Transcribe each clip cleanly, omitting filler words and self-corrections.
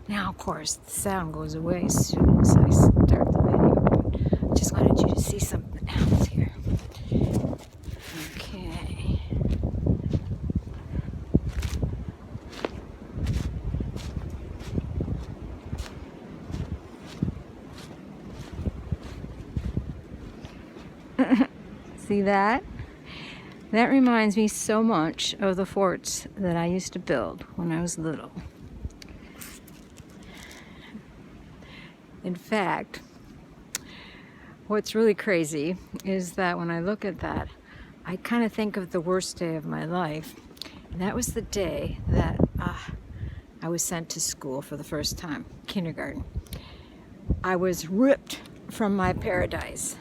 Now, of course, the sound goes away as soon as I start the video, but I just wanted you to see something else here. Okay. See that? That reminds me so much of the forts that I used to build when I was little. In fact, what's really crazy is that when I look at that, I kind of think of the worst day of my life. And that was the day that I was sent to school for the first time, kindergarten. I was ripped from my paradise.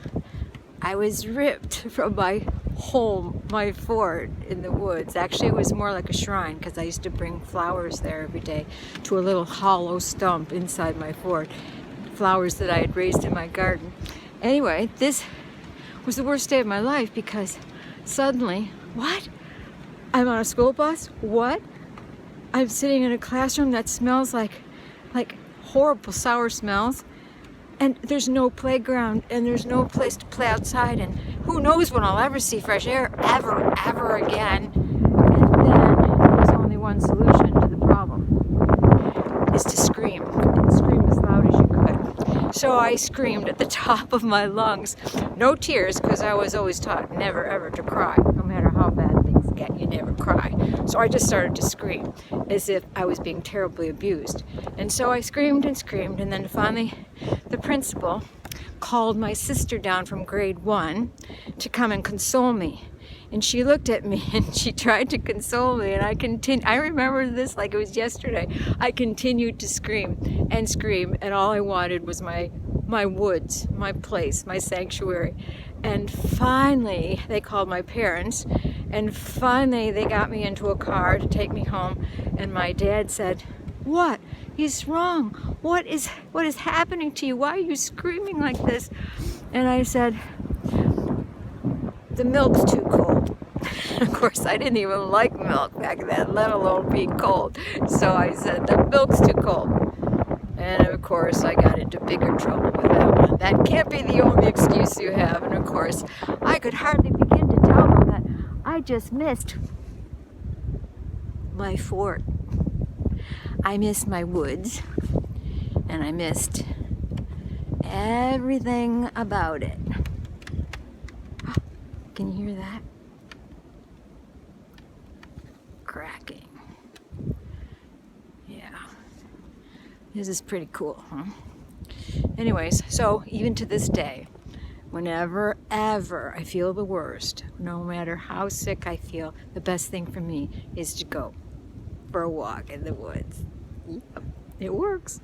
I was ripped from my home, my fort in the woods. Actually, it was more like a shrine because I used to bring flowers there every day to a little hollow stump inside my fort. Flowers that I had raised in my garden. Anyway, this was the worst day of my life because suddenly, what? I'm on a school bus? What? I'm sitting in a classroom that smells like horrible sour smells. And there's no playground, and there's no place to play outside, and who knows when I'll ever see fresh air, ever again. And then there's only one solution to the problem, is to scream, and scream as loud as you could. So I screamed at the top of my lungs. No tears, because I was always taught never ever to cry. No matter how bad things get, you never cry. So I just started to scream as if I was being terribly abused. And so I screamed and screamed, and then finally the principal called my sister down from grade 1 to come and console me. And she looked at me and she tried to console me, and I remember this like it was yesterday. I continued to scream, and all I wanted was my woods, my place, my sanctuary. And finally they called my parents, and finally they got me into a car to take me home, and my dad said, "What is wrong? What is happening to you? Why are you screaming like this?" And I said, "The milk's too cold." Of course, I didn't even like milk back then, let alone being cold. So I said, "The milk's too cold." And of course, I got into bigger trouble with that one. That can't be the only excuse you have. And of course, I could hardly begin to tell them that I just missed my fort. I missed my woods, and I missed everything about it. Can you hear that? Cracking. Yeah. This is pretty cool, huh? Anyways, so even to this day, whenever ever I feel the worst, no matter how sick I feel, the best thing for me is to go for a walk in the woods. Yep, it works.